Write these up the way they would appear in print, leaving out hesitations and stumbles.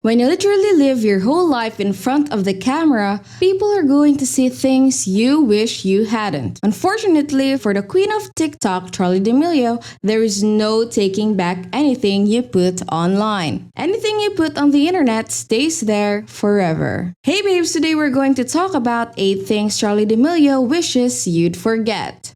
When you literally live your whole life in front of the camera, people are going to see things you wish you hadn't. Unfortunately, for the queen of TikTok, Charli D'Amelio, there is no taking back anything you put online. Anything you put on the internet stays there forever. Hey babes, today we're going to talk about 8 things Charli D'Amelio wishes you'd forget.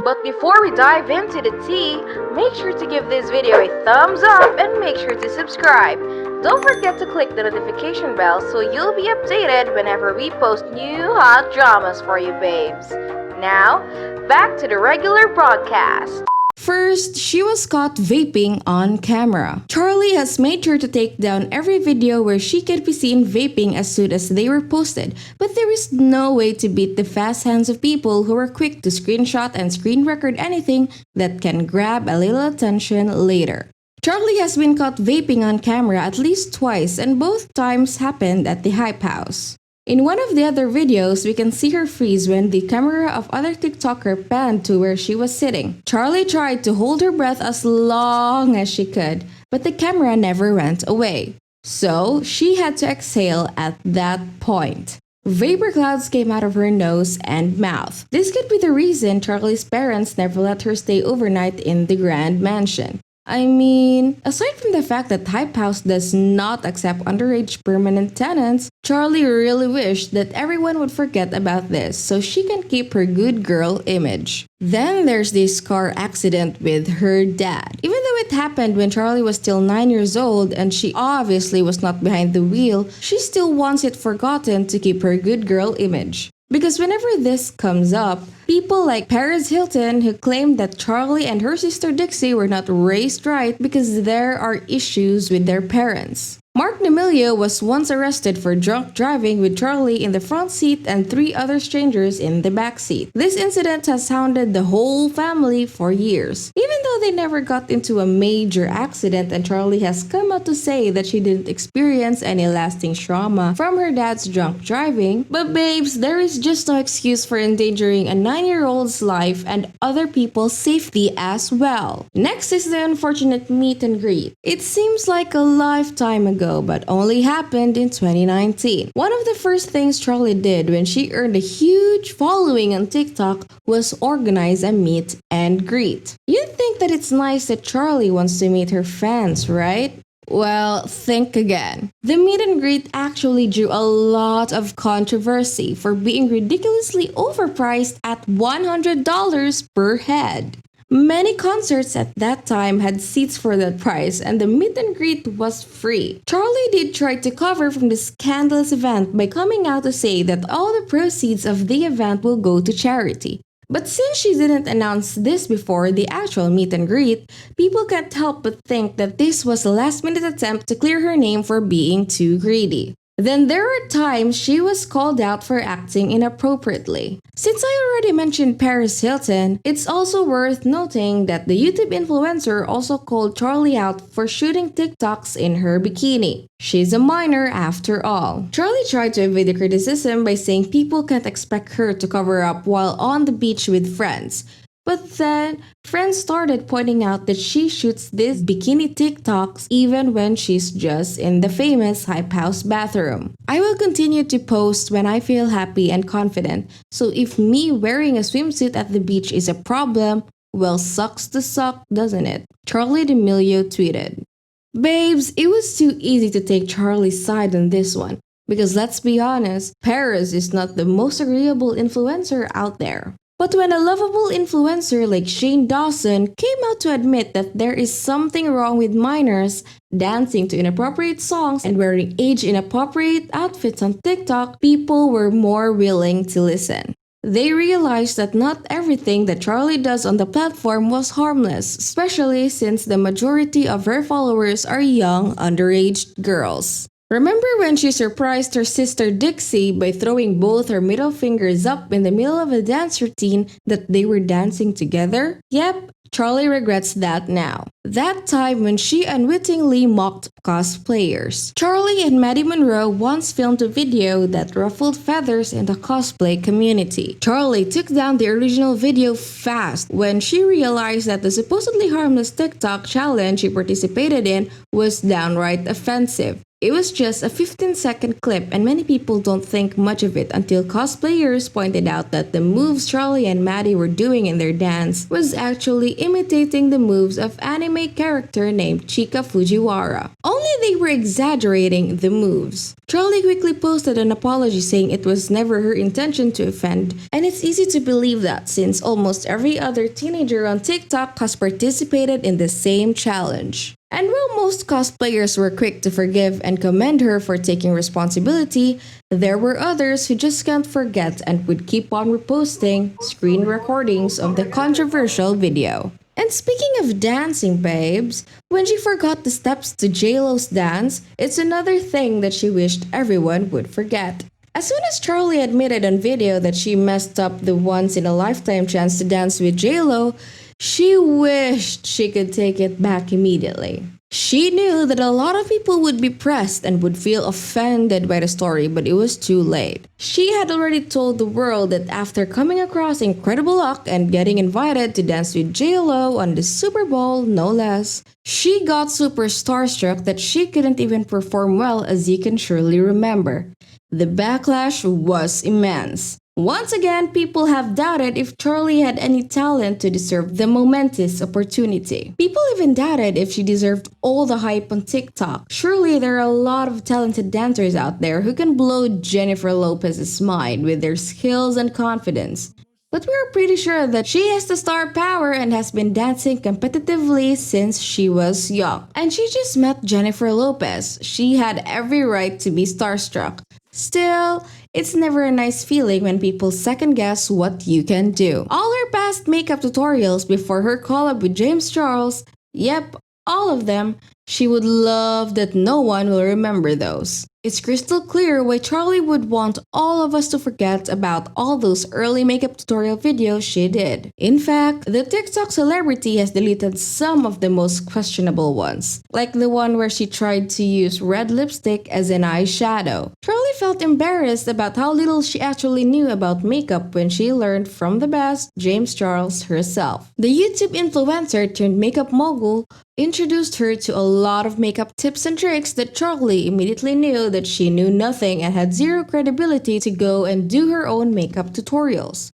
But before we dive into the tea, make sure to give this video a thumbs up and make sure to subscribe. Don't forget to click the notification bell so you'll be updated whenever we post new hot dramas for you babes. Now, back to the regular broadcast. First, she was caught vaping on camera. Charli has made sure to take down every video where she could be seen vaping as soon as they were posted, but there is no way to beat the fast hands of people who are quick to screenshot and screen record anything that can grab a little attention later. Charli has been caught vaping on camera at least twice, and both times happened at the Hype House. In one of the other videos, we can see her freeze when the camera of other TikToker panned to where she was sitting. Charli tried to hold her breath as long as she could, but the camera never went away. So, she had to exhale at that point. Vapor clouds came out of her nose and mouth. This could be the reason Charli's parents never let her stay overnight in the Grand Mansion. I mean, aside from the fact that Hype House does not accept underage permanent tenants, Charli really wished that everyone would forget about this so she can keep her good girl image. Then there's this car accident with her dad. Even though it happened when Charli was still 9 years old and she obviously was not behind the wheel, she still wants it forgotten to keep her good girl image. Because whenever this comes up, people like Paris Hilton who claim that Charli and her sister Dixie were not raised right because there are issues with their parents. Mark D'Amelio was once arrested for drunk driving with Charli in the front seat and 3 other strangers in the back seat. This incident has hounded the whole family for years. Even though they never got into a major accident and Charli has come out to say that she didn't experience any lasting trauma from her dad's drunk driving, but babes, there is just no excuse for endangering a 9-year-old's life and other people's safety as well. Next is the unfortunate meet and greet. It seems like a lifetime ago, but only happened in 2019. One of the first things Charli did when she earned a huge following on TikTok was organize a meet and greet. You'd think that it's nice that Charli wants to meet her fans, right? Well, think again. The meet and greet actually drew a lot of controversy for being ridiculously overpriced at $100 per head. Many concerts at that time had seats for that price and the meet and greet was free. Charli did try to cover from the scandalous event by coming out to say that all the proceeds of the event will go to charity. But since she didn't announce this before the actual meet and greet, people can't help but think that this was a last-minute attempt to clear her name for being too greedy. Then there are times she was called out for acting inappropriately. Since I already mentioned Paris Hilton, it's also worth noting that the YouTube influencer also called Charli out for shooting TikToks in her bikini. She's a minor after all. Charli tried to evade the criticism by saying people can't expect her to cover up while on the beach with friends. But then, friends started pointing out that she shoots these bikini TikToks even when she's just in the famous Hype House bathroom. I will continue to post when I feel happy and confident, so if me wearing a swimsuit at the beach is a problem, well, sucks to suck, doesn't it? Charli D'Amelio tweeted. Babes, it was too easy to take Charli's side on this one, because let's be honest, Paris is not the most agreeable influencer out there. But when a lovable influencer like Shane Dawson came out to admit that there is something wrong with minors dancing to inappropriate songs and wearing age-inappropriate outfits on TikTok, people were more willing to listen. They realized that not everything that Charli does on the platform was harmless, especially since the majority of her followers are young, underage girls. Remember when she surprised her sister Dixie by throwing both her middle fingers up in the middle of a dance routine that they were dancing together? Yep, Charli regrets that now. That time when she unwittingly mocked cosplayers. Charli and Maddie Monroe once filmed a video that ruffled feathers in the cosplay community. Charli took down the original video fast when she realized that the supposedly harmless TikTok challenge she participated in was downright offensive. It was just a 15-second clip and many people don't think much of it until cosplayers pointed out that the moves Charli and Maddie were doing in their dance was actually imitating the moves of anime character named Chika Fujiwara. Only they were exaggerating the moves. Charli quickly posted an apology saying it was never her intention to offend, and it's easy to believe that since almost every other teenager on TikTok has participated in the same challenge. And while most cosplayers were quick to forgive and commend her for taking responsibility, there were others who just can't forget and would keep on reposting screen recordings of the controversial video. And speaking of dancing, babes, when she forgot the steps to JLo's dance, it's another thing that she wished everyone would forget. As soon as Charli admitted on video that she messed up the once-in-a-lifetime chance to dance with JLo, she wished she could take it back immediately. She knew that a lot of people would be pressed and would feel offended by the story, but it was too late. She had already told the world that after coming across incredible luck and getting invited to dance with JLo on the Super Bowl, no less, she got super starstruck that she couldn't even perform well, as you can surely remember. The backlash was immense. Once again, people have doubted if Charli had any talent to deserve the momentous opportunity. People even doubted if she deserved all the hype on TikTok. Surely there are a lot of talented dancers out there who can blow Jennifer Lopez's mind with their skills and confidence. But we're pretty sure that she has the star power and has been dancing competitively since she was young. And she just met Jennifer Lopez. She had every right to be starstruck. Still, it's never a nice feeling when people second guess what you can do. All her past makeup tutorials before her collab with James Charles, yep, all of them, she would love that no one will remember those. It's crystal clear why Charli would want all of us to forget about all those early makeup tutorial videos she did. In fact, the TikTok celebrity has deleted some of the most questionable ones, like the one where she tried to use red lipstick as an eyeshadow. Charli felt embarrassed about how little she actually knew about makeup when she learned from the best, James Charles herself. The YouTube influencer turned makeup mogul introduced her to a lot of makeup tips and tricks that Charli immediately knew that she knew nothing and had zero credibility to go and do her own makeup tutorials.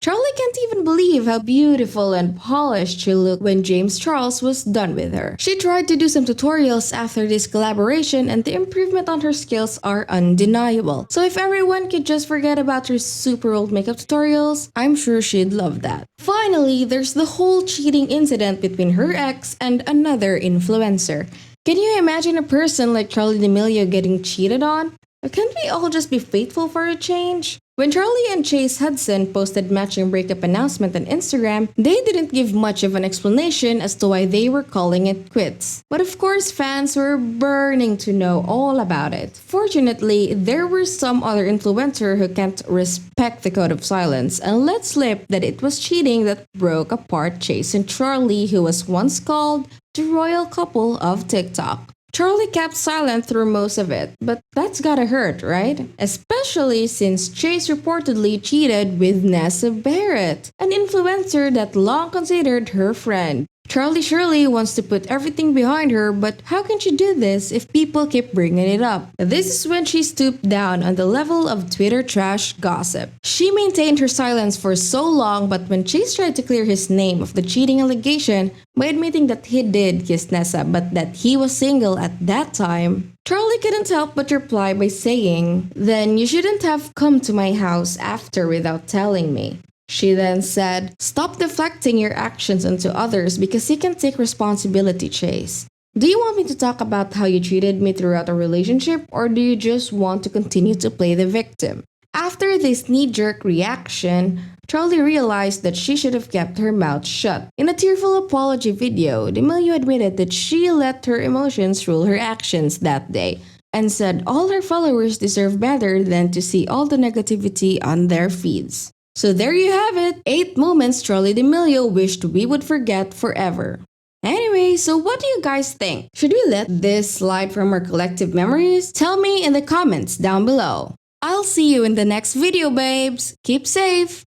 Charli can't even believe how beautiful and polished she looked when James Charles was done with her. She tried to do some tutorials after this collaboration and the improvement on her skills are undeniable. So if everyone could just forget about her super old makeup tutorials, I'm sure she'd love that. Finally, there's the whole cheating incident between her ex and another influencer. Can you imagine a person like Charli D'Amelio getting cheated on? Or can't we all just be faithful for a change? When Charli and Chase Hudson posted matching breakup announcement on Instagram, they didn't give much of an explanation as to why they were calling it quits. But of course, fans were burning to know all about it. Fortunately, there were some other influencer who can't respect the code of silence and let slip that it was cheating that broke apart Chase and Charli, who was once called the royal couple of TikTok. Charli kept silent through most of it, but that's gotta hurt, right? Especially since Chase reportedly cheated with Nessa Barrett, an influencer that long considered her friend. Charli surely wants to put everything behind her, but how can she do this if people keep bringing it up? This is when she stooped down on the level of Twitter trash gossip. She maintained her silence for so long, but when Chase tried to clear his name of the cheating allegation by admitting that he did kiss Nessa but that he was single at that time, Charli couldn't help but reply by saying, "Then you shouldn't have come to my house after without telling me." She then said, "Stop deflecting your actions onto others because you can take responsibility, Chase. Do you want me to talk about how you treated me throughout our relationship, or do you just want to continue to play the victim?" After this knee-jerk reaction, Charli realized that she should have kept her mouth shut. In a tearful apology video, D'Amelio admitted that she let her emotions rule her actions that day and said all her followers deserve better than to see all the negativity on their feeds. So there you have it, 8 moments Charli D'Amelio wished we would forget forever. Anyway, so what do you guys think? Should we let this slide from our collective memories? Tell me in the comments down below. I'll see you in the next video, babes. Keep safe.